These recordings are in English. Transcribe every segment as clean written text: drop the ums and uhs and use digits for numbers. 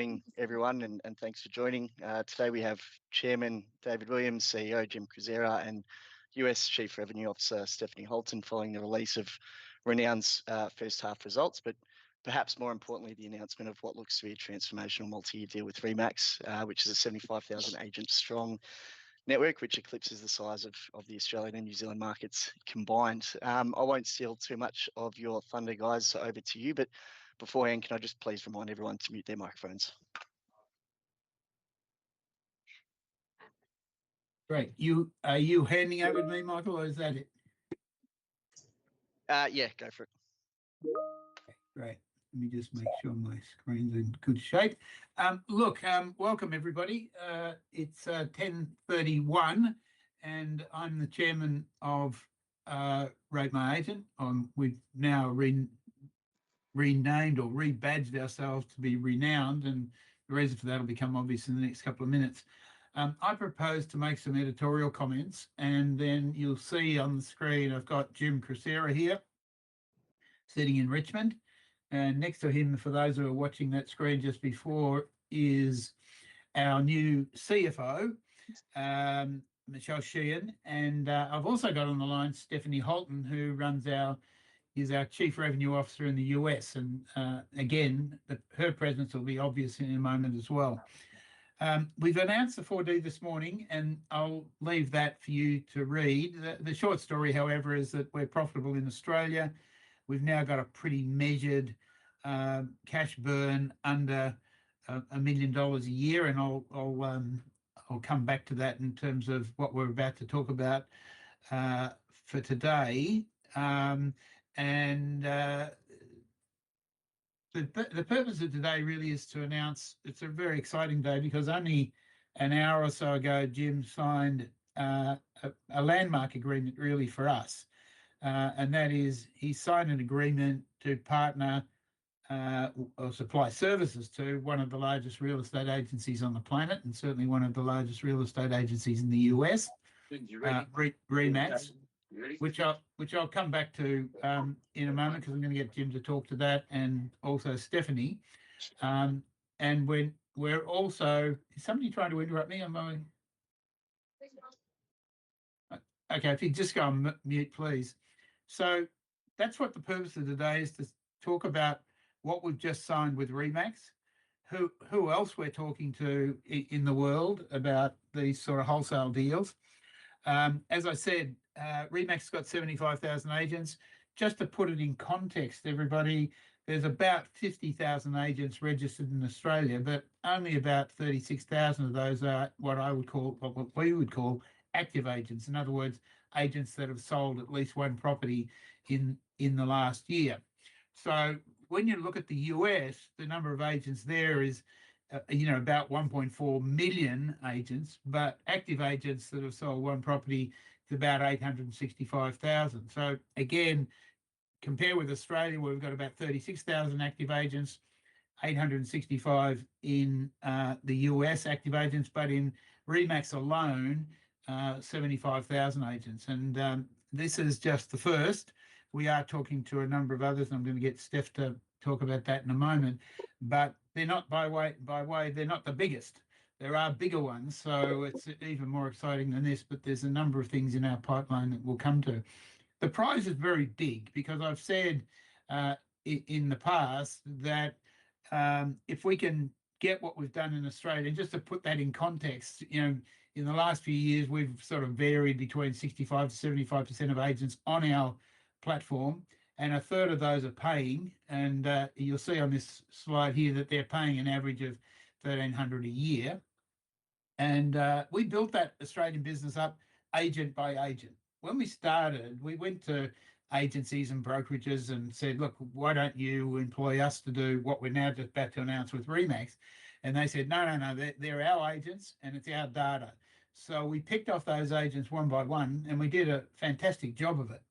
morning, everyone, and thanks for joining. Today we have Chairman David Williams, CEO Jim Cruzeira, and US Chief Revenue Officer Stephanie Holton following the release of Renown's first half results, but perhaps more importantly, the announcement of what looks to be a transformational multi-year deal with Remax, which is a 75,000 agent strong network, which eclipses the size of the Australian and New Zealand markets combined. I won't steal too much of your thunder, guys, so over to you, but beforehand, can I just please remind everyone to mute their microphones? Great. Are you handing over to me, Michael, or is that it? Yeah, go for it. Okay, great. Let me just make sure my screen's in good shape. Welcome everybody. It's 10:31, and I'm the chairman of Rate My Agent. We've now renamed or rebadged ourselves to be Renowned, and the reason for that will become obvious in the next couple of minutes. I propose to make some editorial comments, and then you'll see on the screen I've got Jim Cruzeira here, sitting in Richmond, and next to him, for those who are watching that screen just before, is our new CFO, Michelle Sheehan, and I've also got on the line Stephanie Holton, who is our Chief Revenue Officer in the US, and again, her presence will be obvious in a moment as well. We've announced the 4D this morning, and I'll leave that for you to read. The short story, however, is that we're profitable in Australia. We've now got a pretty measured cash burn under $1 million a year, and I'll come back to that in terms of what we're about to talk about for today. The purpose of today really is to announce it's a very exciting day, because only an hour or so ago, Jim signed a landmark agreement really for us. And that is, he signed an agreement to partner or supply services to one of the largest real estate agencies on the planet, and certainly one of the largest real estate agencies in the US, Remax, which I'll come back to in a moment, because I'm going to get Jim to talk to that, and also Stephanie. And we're also, is somebody trying to interrupt me? Okay, if you just go on mute, please. So that's what the purpose of today is, to talk about what we've just signed with Remax, who else we're talking to in the world about these sort of wholesale deals. As I said, Remax got 75,000 agents. Just to put it in context, everybody, there's about 50,000 agents registered in Australia, but only about 36,000 of those are what we would call active agents. In other words, agents that have sold at least one property in the last year. So when you look at the US, the number of agents there is about 1.4 million agents, but active agents that have sold one property is about 865,000. So again, compare with Australia, where we've got about 36,000 active agents, 865 in the US active agents, but in Remax alone, 75,000 agents. And this is just the first. We are talking to a number of others, and I'm going to get Steph to talk about that in a moment, but they're not they're not the biggest. There are bigger ones, so it's even more exciting than this, but there's a number of things in our pipeline that we'll come to. The prize is very big, because I've said in the past that if we can get what we've done in Australia, and just to put that in context, in the last few years, we've sort of varied between 65 to 75% of agents on our platform, and a third of those are paying. And you'll see on this slide here that they're paying an average of $1,300 a year. And we built that Australian business up agent by agent. When we started, we went to agencies and brokerages and said, look, why don't you employ us to do what we're now just about to announce with Remax? And they said, no, they're our agents and it's our data. So we picked off those agents one by one, and we did a fantastic job of it.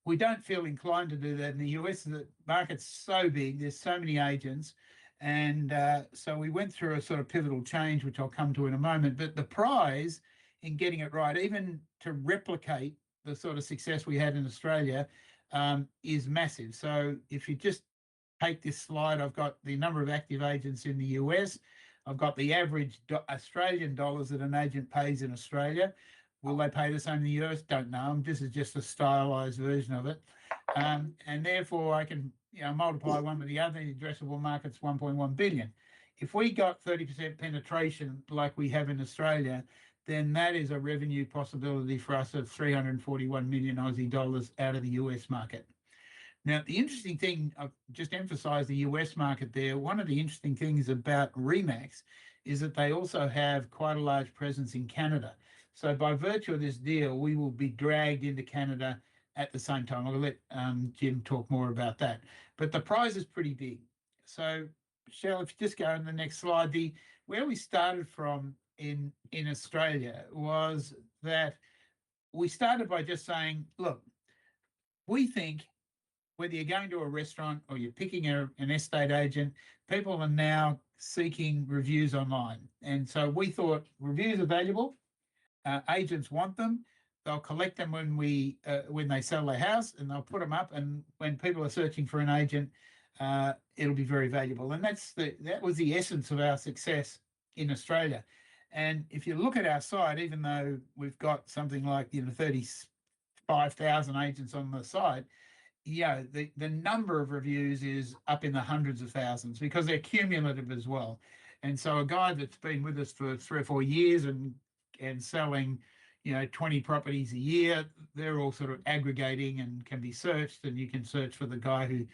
We don't feel inclined to do that in the US. The market's so big, there's so many agents. And so we went through a sort of pivotal change, which I'll come to in a moment. But the prize in getting it right, even to replicate the sort of success we had in Australia, is massive. So if you just take this slide, I've got the number of active agents in the US. I've got the average Australian dollars that an agent pays in Australia. Will they pay the same in the US? Don't know. This is just a stylized version of it. And therefore I can multiply one with the other. The addressable market's 1.1 billion. If we got 30% penetration like we have in Australia, then that is a revenue possibility for us of 341 million Aussie dollars out of the US market. Now, the interesting thing, I've just emphasized the US market there. One of the interesting things about Remax is that they also have quite a large presence in Canada. So by virtue of this deal, we will be dragged into Canada at the same time. I'll let Jim talk more about that. But the prize is pretty big. So, Michelle, if you just go on the next slide, where we started from in Australia was that we started by just saying, look, we think whether you're going to a restaurant or you're picking an estate agent, people are now seeking reviews online. And so we thought reviews are valuable. Agents want them. They'll collect them when they sell their house, and they'll put them up. And when people are searching for an agent, it'll be very valuable. And that was the essence of our success in Australia. And if you look at our site, even though we've got something like 35,000 agents on the site, the number of reviews is up in the hundreds of thousands because they're cumulative as well. And so a guy that's been with us for 3 or 4 years and selling 20 properties a year, they're all sort of aggregating and can be searched, and you can search for the guy who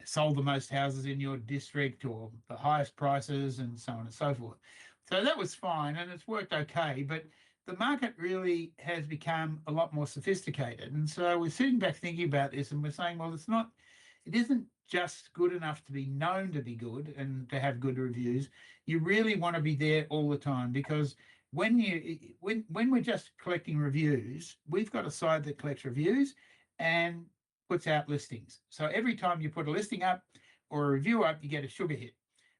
sold the most houses in your district or the highest prices and so on and so forth. So that was fine and it's worked okay, but the market really has become a lot more sophisticated. And so we're sitting back thinking about this and we're saying, well, it isn't just good enough to be known to be good and to have good reviews. You really want to be there all the time, because when we're just collecting reviews, we've got a site that collects reviews and puts out listings. So every time you put a listing up or a review up, you get a sugar hit,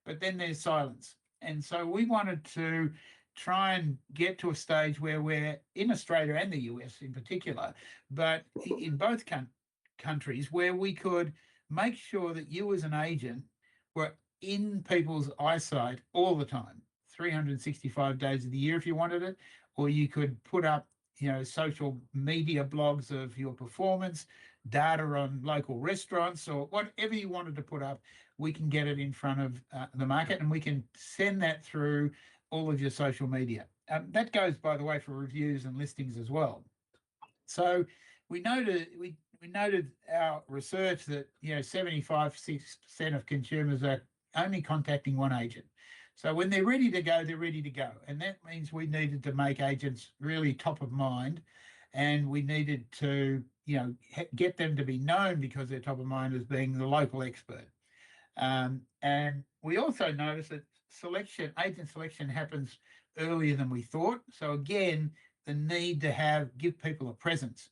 but then there's silence. And so we wanted to try and get to a stage where we're in Australia and the US in particular, but in both countries, where we could make sure that you as an agent were in people's eyesight all the time, 365 days of the year if you wanted it, or you could put up social media blogs of your performance, data on local restaurants, or whatever you wanted to put up. We can get it in front of the market, and we can send that through all of your social media. That goes, by the way, for reviews and listings as well. So we noted our research that 75% of consumers are only contacting one agent. So when they're ready to go, they're ready to go. And that means we needed to make agents really top of mind, and we needed to get them to be known because they're top of mind as being the local expert. And we also noticed that agent selection happens earlier than we thought. So again, the need to give people a presence.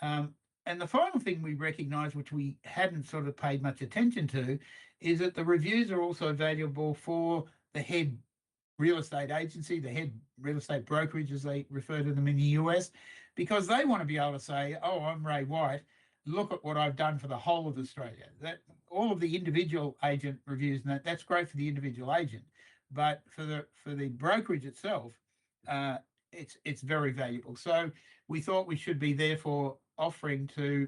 And the final thing we recognized, which we hadn't sort of paid much attention to, is that the reviews are also valuable for the head real estate agency, the head real estate brokerage, as they refer to them in the US, because they want to be able to say, oh, I'm Ray White, look at what I've done for the whole of Australia. That all of the individual agent reviews, and that's great for the individual agent, but for the brokerage itself, it's very valuable. So we thought we should be therefore offering to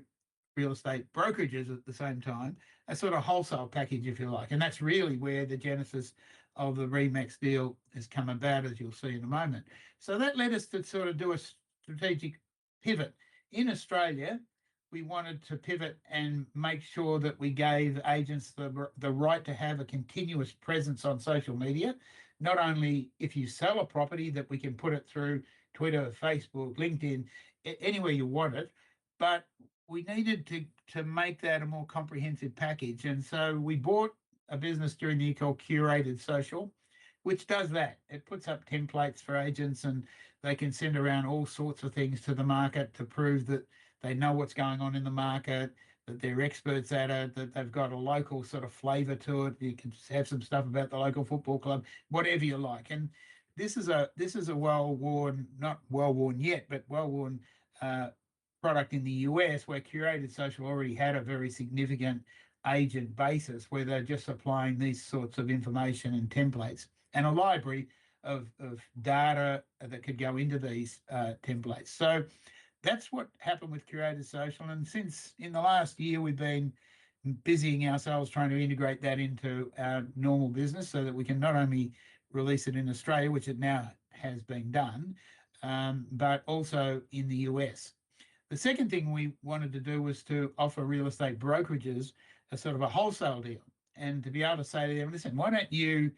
real estate brokerages at the same time a sort of wholesale package, if you like, and that's really where the genesis of the Remax deal has come about, as you'll see in a moment. So that led us to sort of do a strategic pivot. In Australia, we wanted to pivot and make sure that we gave agents the right to have a continuous presence on social media. Not only if you sell a property, that we can put it through Twitter, Facebook, LinkedIn, anywhere you want it, but we needed to make that a more comprehensive package. And so we bought a business during the year called Curated Social, which does that. It puts up templates for agents, and they can send around all sorts of things to the market to prove that they know what's going on in the market, that they're experts at it, that they've got a local sort of flavour to it. You can have some stuff about the local football club, whatever you like. And this is a well-worn, not well-worn yet, but well-worn product in the US, where Curated Social already had a very significant agent basis where they're just applying these sorts of information and templates and a library of data that could go into these templates. So that's what happened with Curated Social. And since in the last year, we've been busying ourselves trying to integrate that into our normal business so that we can not only release it in Australia, which it now has been done, but also in the US. The second thing we wanted to do was to offer real estate brokerages a sort of a wholesale deal, and to be able to say to them, listen, why don't you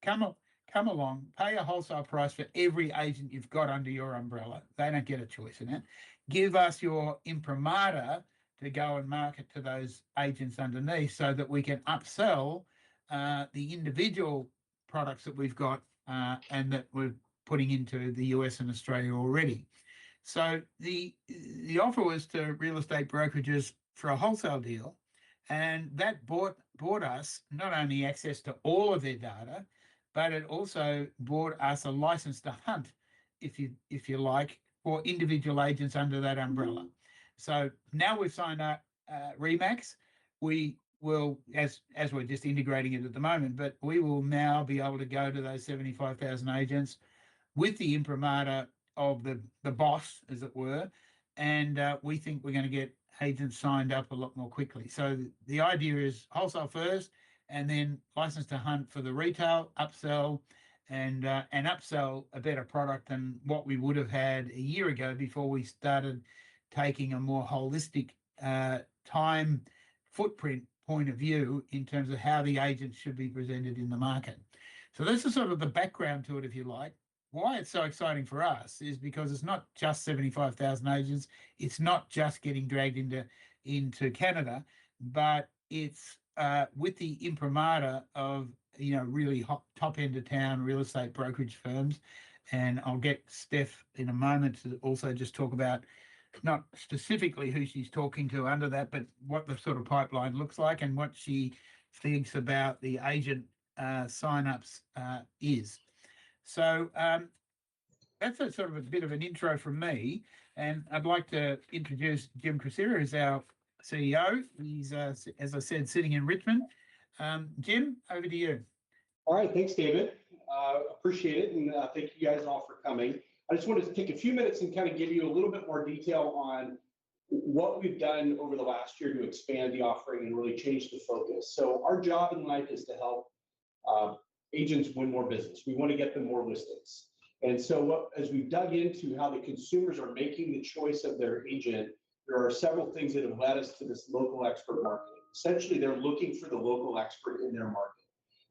come along, pay a wholesale price for every agent you've got under your umbrella. They don't get a choice in it. Give us your imprimatur to go and market to those agents underneath so that we can upsell the individual products that we've got and that we're putting into the US and Australia already. So the offer was to real estate brokerages for a wholesale deal, and that bought us not only access to all of their data, but it also bought us a license to hunt, if you like, for individual agents under that umbrella. So now we've signed up Remax. We will, as we're just integrating it at the moment, but we will now be able to go to those 75,000 agents with the imprimatur of the boss, as it were, and we think we're going to get agents signed up a lot more quickly. So the idea is wholesale first, and then license to hunt for the retail, upsell, and upsell a better product than what we would have had a year ago before we started taking a more holistic time footprint point of view in terms of how the agents should be presented in the market. So this is sort of the background to it, if you like. Why it's so exciting for us is because it's not just 75,000 agents. It's not just getting dragged into Canada, but it's with the imprimatur of really top end of town real estate brokerage firms. And I'll get Steph in a moment to also just talk about not specifically who she's talking to under that, but what the sort of pipeline looks like and what she thinks about the agent signups is. So that's a sort of a bit of an intro from me, and I'd like to introduce Jim Crisera, who's our CEO. He's, as I said, sitting in Richmond. Jim, over to you. All right, thanks, David. Appreciate it, and thank you guys all for coming. I just wanted to take a few minutes and kind of give you a little bit more detail on what we've done over the last year to expand the offering and really change the focus. So our job in life is to help agents win more business. We want to get them more listings. And so as we've dug into how the consumers are making the choice of their agent, there are several things that have led us to this local expert marketing. Essentially, they're looking for the local expert in their market.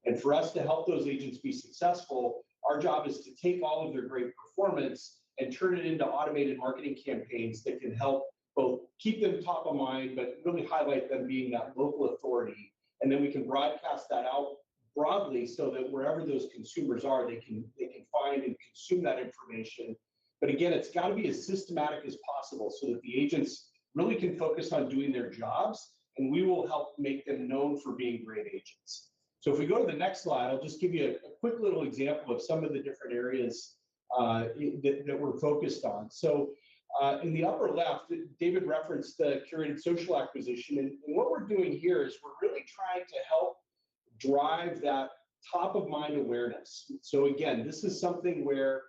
And for us to help those agents be successful, our job is to take all of their great performance and turn it into automated marketing campaigns that can help both keep them top of mind, but really highlight them being that local authority. And then we can broadcast that out broadly so that wherever those consumers are, they can find and consume that information. But again, it's got to be as systematic as possible so that the agents really can focus on doing their jobs, and we will help make them known for being great agents. So if we go to the next slide, I'll just give you a quick little example of some of the different areas that we're focused on. So in the upper left, David referenced the curated social acquisition. And what we're doing here is we're really trying to help drive that top of mind awareness. So again, this is something where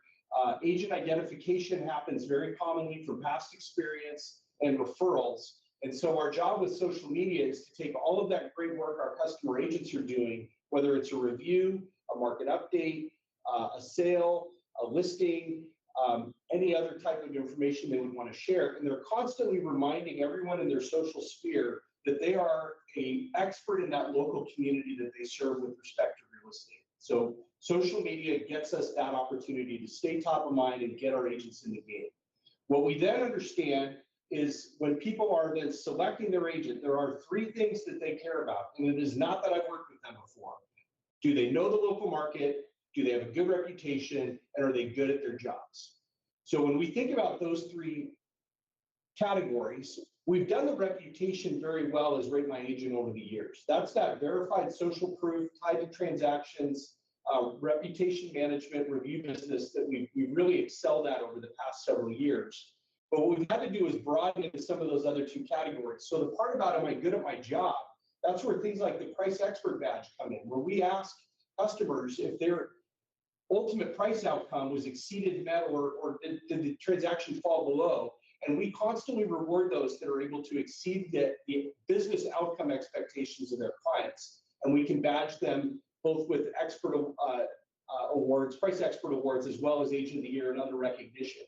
agent identification happens very commonly from past experience and referrals. And so our job with social media is to take all of that great work our customer agents are doing, whether it's a review, a market update, a sale, a listing, any other type of information they would want to share. And they're constantly reminding everyone in their social sphere that they are an expert in that local community that they serve with respect to real estate. So social media gets us that opportunity to stay top of mind and get our agents in the game. What we then understand is when people are then selecting their agent, there are three things that they care about. And it is not that I've worked with them before. Do they know the local market? Do they have a good reputation? And are they good at their jobs? So when we think about those three categories, we've done the reputation very well as Rate My Agent over the years. That's that verified social proof tied to transactions, reputation management, review business that we really excelled at over the past several years. But what we've had to do is broaden into some of those other two categories. So the part about am I good at my job, That's where things like the price expert badge come in, where we ask customers if their ultimate price outcome was exceeded, met, or did the transaction fall below. And we constantly reward those that are able to exceed the business outcome expectations of their clients. And we can badge them both with expert awards, price expert awards, as well as Agent of the Year and other recognition.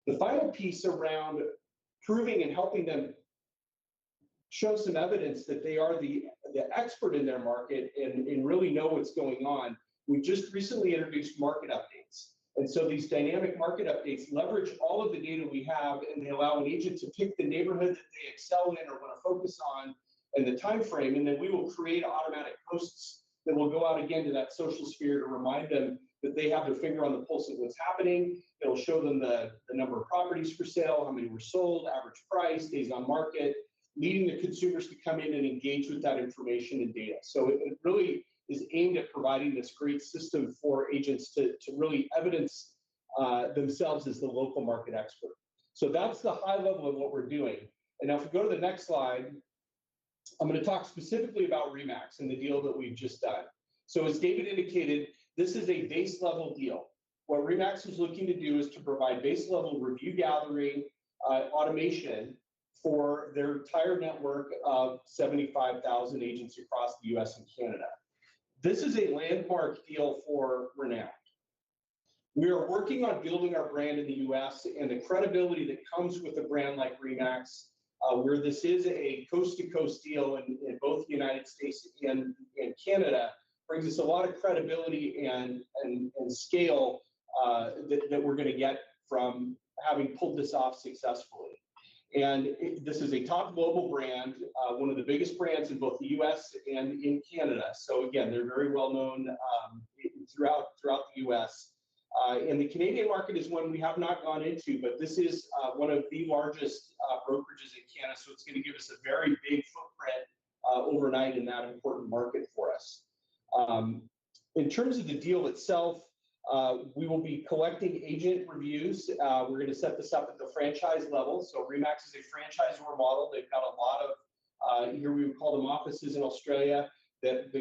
The final piece around proving and helping them show some evidence that they are the expert in their market and really know what's going on. We just recently introduced market updates. And so these dynamic market updates leverage all of the data we have, and they allow an agent to pick the neighborhood that they excel in or want to focus on and the time frame, and then we will create automatic posts that will go out again to that social sphere to remind them that they have their finger on the pulse of what's happening. It'll show them the number of properties for sale, how many were sold, average price, days on market, leading the consumers to come in and engage with that information and data. So it really is aimed at providing this great system for agents to really evidence themselves as the local market expert. So that's the high level of what we're doing. And now if we go to the next slide, I'm going to talk specifically about RE/MAX and the deal that we've just done. So as David indicated, this is a base level deal. What RE/MAX is looking to do is to provide base level review gathering automation for their entire network of 75,000 agents across the US and Canada. This is a landmark deal for Renown. We are working on building our brand in the US, and the credibility that comes with a brand like RE/MAX, where this is a coast-to-coast deal in both the United States and Canada, brings us a lot of credibility and scale that we're going to get from having pulled this off successfully. And this is a top global brand, one of the biggest brands in both the US and in Canada. So again, they're very well known throughout the US. And the Canadian market is one we have not gone into, but this is one of the largest brokerages in Canada. So it's going to give us a very big footprint overnight in that important market for us. In terms of the deal itself, we will be collecting agent reviews. We're going to set this up at the franchise level. So RE/MAX is a franchisor model. They've got a lot of, here we would call them offices in Australia that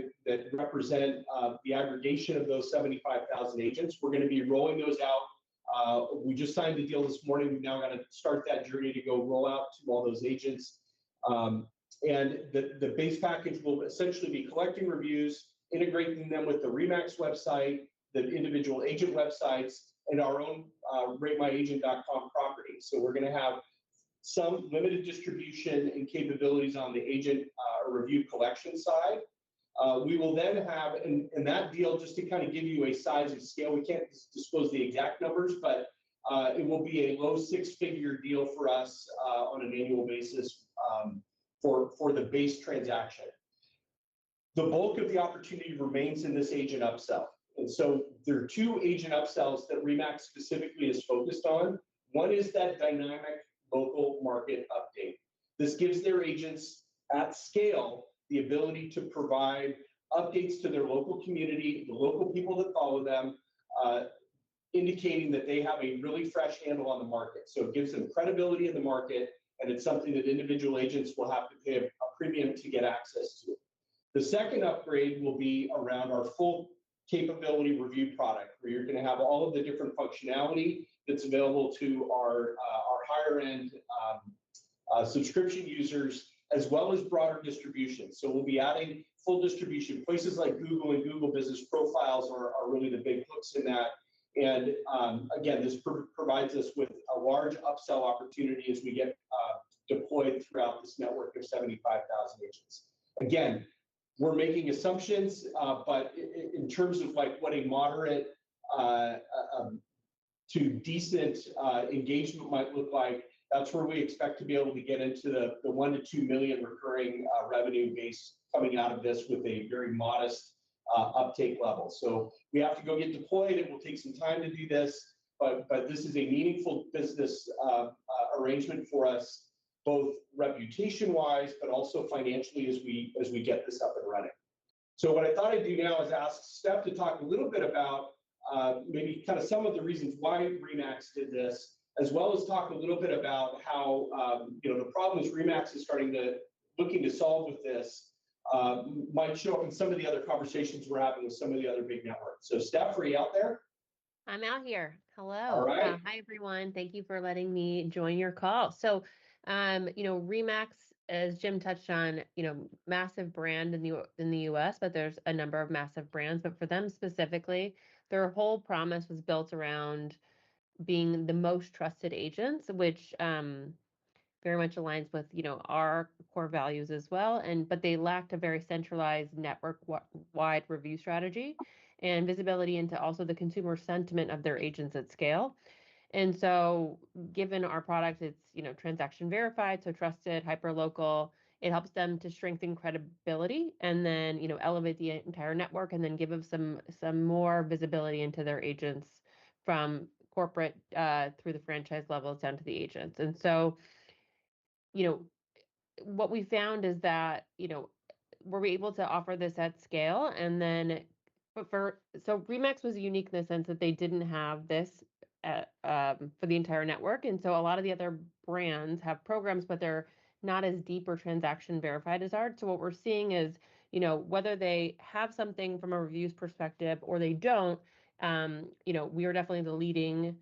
represent the aggregation of those 75,000 agents. We're going to be rolling those out. We just signed the deal this morning. We've now got to start that journey to go roll out to all those agents. And the base package will essentially be collecting reviews, integrating them with the RE/MAX website, the individual agent websites, and our own RateMyAgent.com property. So we're going to have some limited distribution and capabilities on the agent review collection side. We will then have, in that deal, just to kind of give you a size and scale, we can't disclose the exact numbers, but it will be a low six-figure deal for us on an annual basis for the base transaction. The bulk of the opportunity remains in this agent upsell. And so there are two agent upsells that RE/MAX specifically is focused on. One is that dynamic local market update. This gives their agents at scale the ability to provide updates to their local community, the local people that follow them, indicating that they have a really fresh handle on the market. So it gives them credibility in the market, and it's something that individual agents will have to pay a premium to get access to. The second upgrade will be around our full capability review product, where you're going to have all of the different functionality that's available to our higher end subscription users, as well as broader distribution. So we'll be adding full distribution. Places like Google and Google Business Profiles are really the big hooks in that. And again, this provides us with a large upsell opportunity as we get deployed throughout this network of 75,000 agents. Again, we're making assumptions, but in terms of like what a moderate to decent engagement might look like, that's where we expect to be able to get into the 1 to 2 million recurring revenue base coming out of this with a very modest uptake level. So we have to go get deployed. It will take some time to do this, but this is a meaningful business arrangement for us, both reputation-wise, but also financially as we get this up and running. So what I thought I'd do now is ask Steph to talk a little bit about maybe kind of some of the reasons why RE/MAX did this, as well as talk a little bit about how the problems RE/MAX is looking to solve with this might show up in some of the other conversations we're having with some of the other big networks. So Steph, are you out there? I'm out here. Hello. All right. Hi, everyone. Thank you for letting me join your call. So, Remax, as Jim touched on, massive brand in the US, but there's a number of massive brands. But for them specifically, their whole promise was built around being the most trusted agents, which very much aligns with our core values as well. But they lacked a very centralized network wide review strategy and visibility into also the consumer sentiment of their agents at scale. And so given our product, it's transaction verified, so trusted, hyper local. It helps them to strengthen credibility and then elevate the entire network and then give them some more visibility into their agents from corporate through the franchise levels down to the agents. And so what we found is that, we're able to offer this at scale. And then, so Remax was unique in the sense that they didn't have this for the entire network. And so a lot of the other brands have programs, but they're not as deep or transaction verified as ours. So what we're seeing is, whether they have something from a reviews perspective or they don't, we are definitely the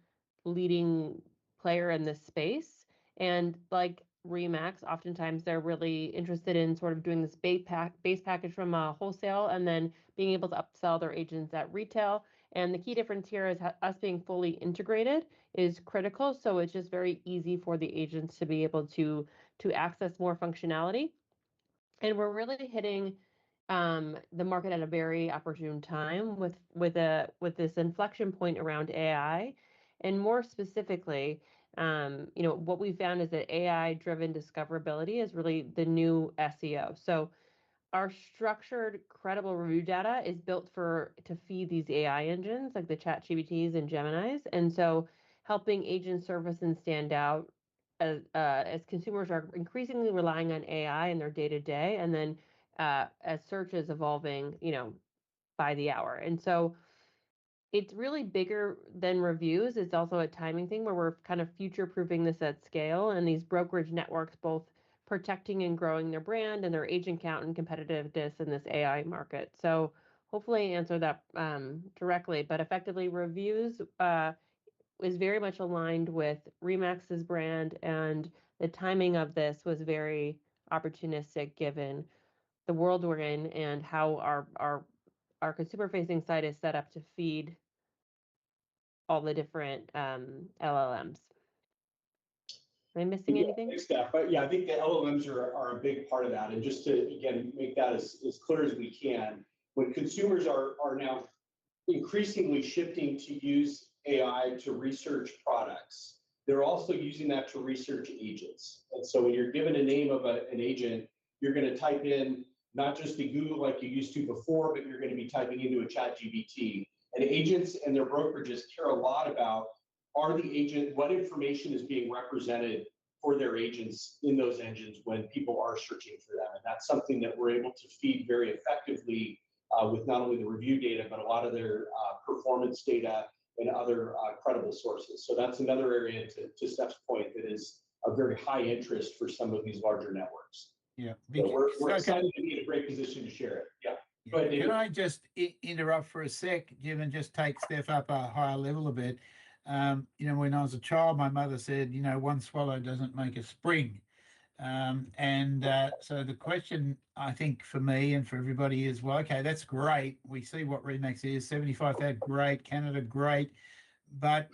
leading player in this space. And like Remax, oftentimes they're really interested in sort of doing this base package from wholesale and then being able to upsell their agents at retail. And the key difference here is us being fully integrated is critical. So it's just very easy for the agents to be able to access more functionality. And we're really hitting the market at a very opportune time with this inflection point around AI, and more specifically, what we found is that AI-driven discoverability is really the new SEO. So our structured, credible review data is built to feed these AI engines like the ChatGPTs and Geminis, and so helping agents surface and stand out as consumers are increasingly relying on AI in their day-to-day, and then as search is evolving, by the hour. And so it's really bigger than reviews. It's also a timing thing where we're kind of future-proofing this at scale, and these brokerage networks both protecting and growing their brand and their agent count and competitiveness in this AI market. So hopefully I answer that directly, but effectively reviews is very much aligned with Remax's brand, and the timing of this was very opportunistic given the world we're in and how our consumer-facing site is set up to feed all the different LLMs. Am I missing anything? Thanks, Steph. But yeah, I think the LLMs are a big part of that. And just to, again, make that as clear as we can, when consumers are now increasingly shifting to use AI to research products, they're also using that to research agents. And so when you're given a name of an agent, you're going to type in not just the Google like you used to before, but you're going to be typing into a ChatGPT. And agents and their brokerages care a lot about what information is being represented for their agents in those engines when people are searching for them. And that's something that we're able to feed very effectively with not only the review data, but a lot of their performance data and other credible sources. So that's another area, to Steph's point, that is a very high interest for some of these larger networks. Yeah. So we're excited to be in a great position to share it. Yeah. Go ahead, David. Can I just interrupt for a sec, Jim, and just take Steph up a higher level a bit? When I was a child, my mother said, one swallow doesn't make a spring. So the question, I think, for me and for everybody is, well, okay, that's great. We see what Remax is, 75,000, great, Canada, great. But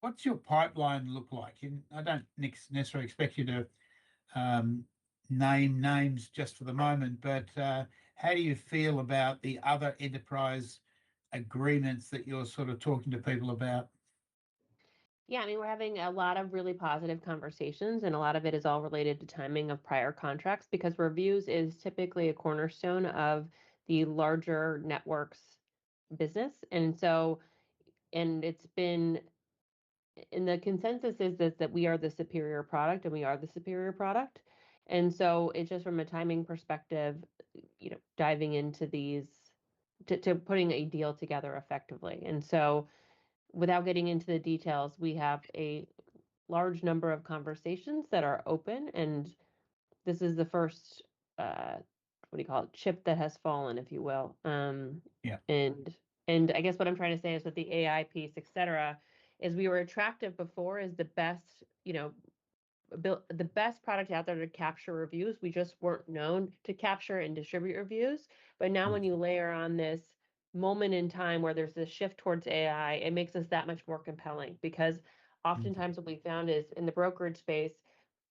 what's your pipeline look like? And I don't necessarily expect you to name names just for the moment, but how do you feel about the other enterprise agreements that you're sort of talking to people about? Yeah, I mean, we're having a lot of really positive conversations, and a lot of it is all related to timing of prior contracts because reviews is typically a cornerstone of the larger networks business. And it's been, and the consensus is that we are the superior product and we are the superior product. And so it's just from a timing perspective, diving into these to putting a deal together effectively. And so without getting into the details, we have a large number of conversations that are open, and this is the first what do you call it, chip that has fallen, if you will. Yeah. And I guess what I'm trying to say is with the AI piece, et cetera, is we were attractive before as the best, the best product out there to capture reviews. We just weren't known to capture and distribute reviews. But now when you layer on this moment in time where there's this shift towards AI, it makes us that much more compelling because oftentimes what we found is in the brokerage space,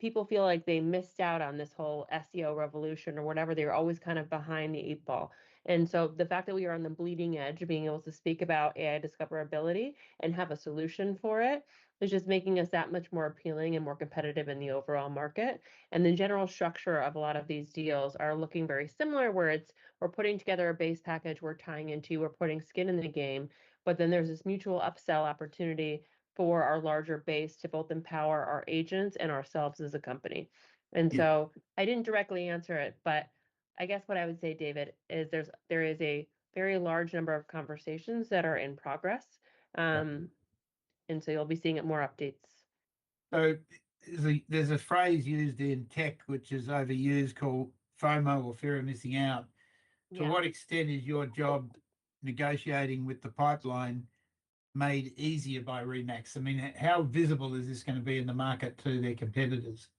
people feel like they missed out on this whole SEO revolution or whatever. They were always kind of behind the eight ball. And so the fact that we are on the bleeding edge of being able to speak about AI discoverability and have a solution for it is just making us that much more appealing and more competitive in the overall market. And the general structure of a lot of these deals are looking very similar, where it's we're putting together a base package, we're tying into, we're putting skin in the game, but then there's this mutual upsell opportunity for our larger base to both empower our agents and ourselves as a company. And Yeah. so I didn't directly answer it, but I guess what I would say, David, is there is a very large number of conversations that are in progress. And so you'll be seeing it more updates. So there's a phrase used in tech which is overused called FOMO, or fear of missing out. To Yeah. what extent is your job negotiating with the pipeline made easier by Remax? I mean, how visible is this going to be in the market to their competitors?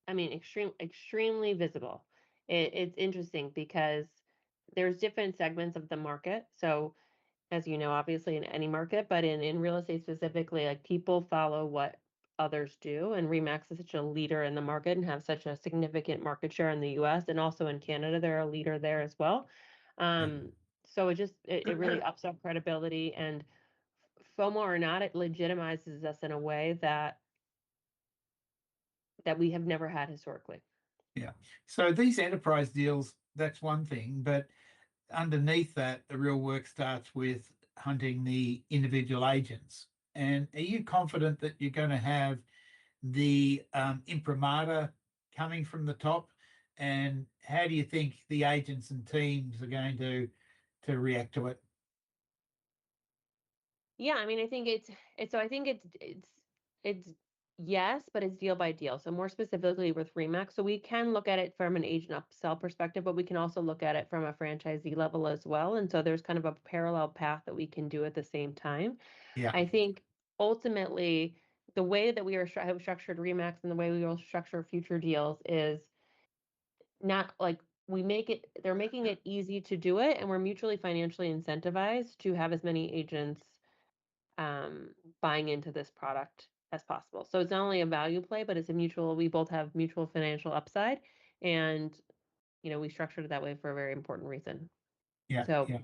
I mean, extremely visible. It's interesting because there's different segments of the market. So as you know, obviously in any market, but in real estate specifically, like people follow what others do. And Remax is such a leader in the market and have such a significant market share in the US and also in Canada. They're a leader there as well. So it really ups our credibility, and FOMO or not, it legitimizes us in a way that we have never had historically. Yeah. So these enterprise deals, that's one thing, but underneath that, the real work starts with hunting the individual agents. And are you confident that you're going to have the imprimatur coming from the top? And how do you think the agents and teams are going to react to it? Yeah, I mean, I think it's yes, but it's deal by deal. So more specifically with Remax, so we can look at it from an agent upsell perspective, but we can also look at it from a franchisee level as well. And so there's kind of a parallel path that we can do at the same time. Yeah. I think ultimately the way that we have structured Remax and the way we will structure future deals is not like they're making it easy to do it, and we're mutually financially incentivized to have as many agents buying into this product as possible. So it's not only a value play, but it's we both have mutual financial upside, and we structured it that way for a very important reason. Yeah. So yeah.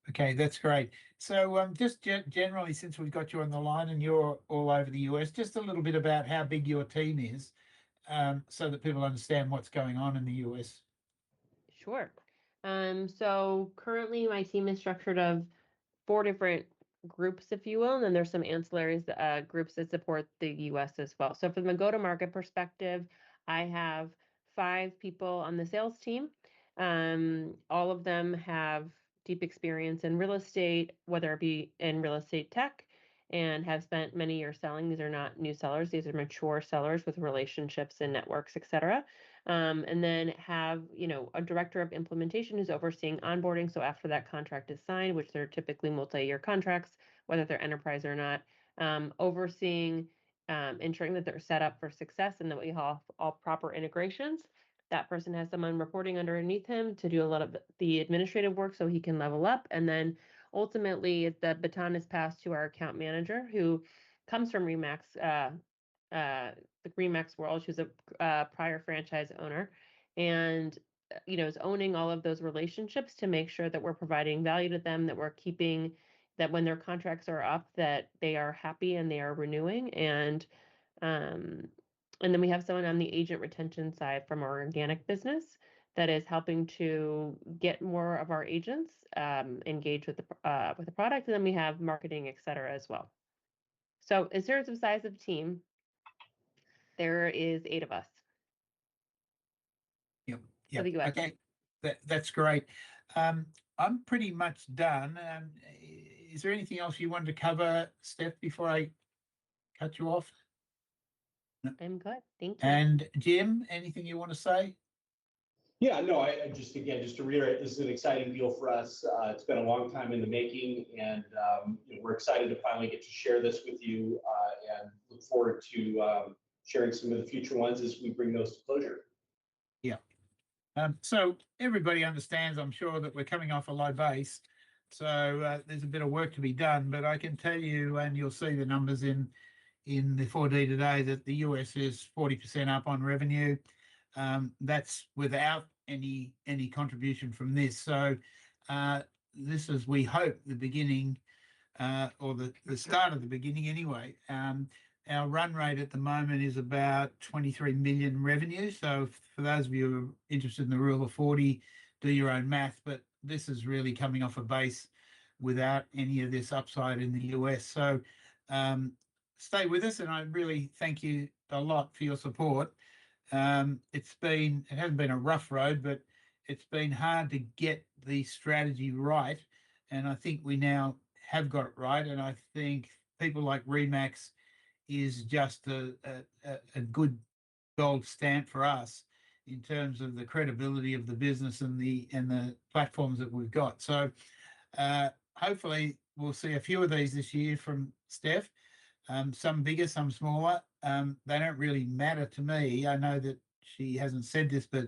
Okay, that's great. So just generally, since we've got you on the line and you're all over the US, just a little bit about how big your team is, so that people understand what's going on in the US. Sure. So currently my team is structured of 4 different groups, if you will, and then there's some ancillaries groups that support the US as well. So from a go-to-market perspective, I have 5 people on the sales team. All of them have deep experience in real estate, whether it be in real estate tech, and have spent many years selling. These are not new sellers; these are mature sellers with relationships and networks, et cetera. And then have a director of implementation who's overseeing onboarding. So after that contract is signed, which they're typically multi-year contracts, whether they're enterprise or not, overseeing ensuring that they're set up for success and that we have all proper integrations. That person has someone reporting underneath him to do a lot of the administrative work so he can level up. And then ultimately the baton is passed to our account manager, who comes from Remax, the Remax world. She was a prior franchise owner, and is owning all of those relationships to make sure that we're providing value to them, that we're keeping that when their contracts are up, that they are happy and they are renewing. And then we have someone on the agent retention side from our organic business that is helping to get more of our agents engaged with the product. And then we have marketing, et cetera, as well. So in terms of size of team, there is 8 of us. Yep. For the US. Okay. That's great. I'm pretty much done. Is there anything else you wanted to cover, Steph, before I cut you off? I'm good. Thank you. And Jim, anything you want to say? Yeah, no, I just, again, just to reiterate, this is an exciting deal for us. It's been a long time in the making, and we're excited to finally get to share this with you, and look forward to sharing some of the future ones as we bring those to closure. Yeah. So everybody understands, I'm sure, that we're coming off a low base. So there's a bit of work to be done, but I can tell you, and you'll see the numbers in the 4D today, that the US is 40% up on revenue. That's without any contribution from this. So this is, we hope, the beginning, or the start of the beginning anyway. Our run rate at the moment is about 23 million revenue. So for those of you who are interested in the rule of 40, do your own math, but this is really coming off a base without any of this upside in the US. So stay with us, and I really thank you a lot for your support. It hasn't been a rough road, but it's been hard to get the strategy right. And I think we now have got it right. And I think people like Remax is just a good gold stamp for us in terms of the credibility of the business and the platforms that we've got. So hopefully we'll see a few of these this year from Steph. Some bigger, some smaller. They don't really matter to me. I know that she hasn't said this, but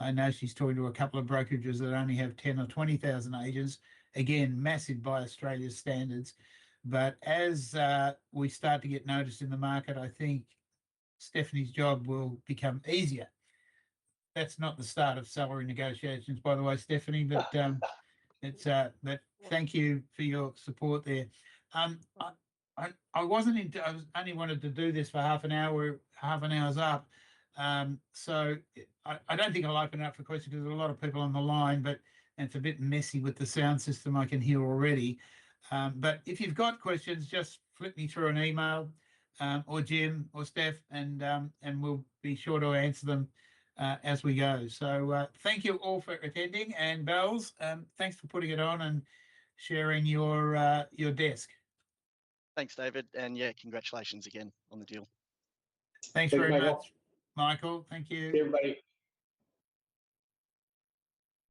I know she's talking to a couple of brokerages that only have 10 or 20,000 agents. Again, massive by Australia's standards. But as we start to get noticed in the market, I think Stephanie's job will become easier. That's not the start of salary negotiations, by the way, Stephanie, but but thank you for your support there. I wasn't into, I only wanted to do this for half an hour. Half an hour's up. So I don't think I'll open it up for questions because there's a lot of people on the line, but it's a bit messy with the sound system, I can hear already. But if you've got questions, just flip me through an email, or Jim or Steph, and we'll be sure to answer them as we go. So thank you all for attending, and Bells, thanks for putting it on and sharing your desk. Thanks, David. And yeah, congratulations again on the deal. Thanks Thanks, very Michael. much, Michael. Thank you. Hey, everybody.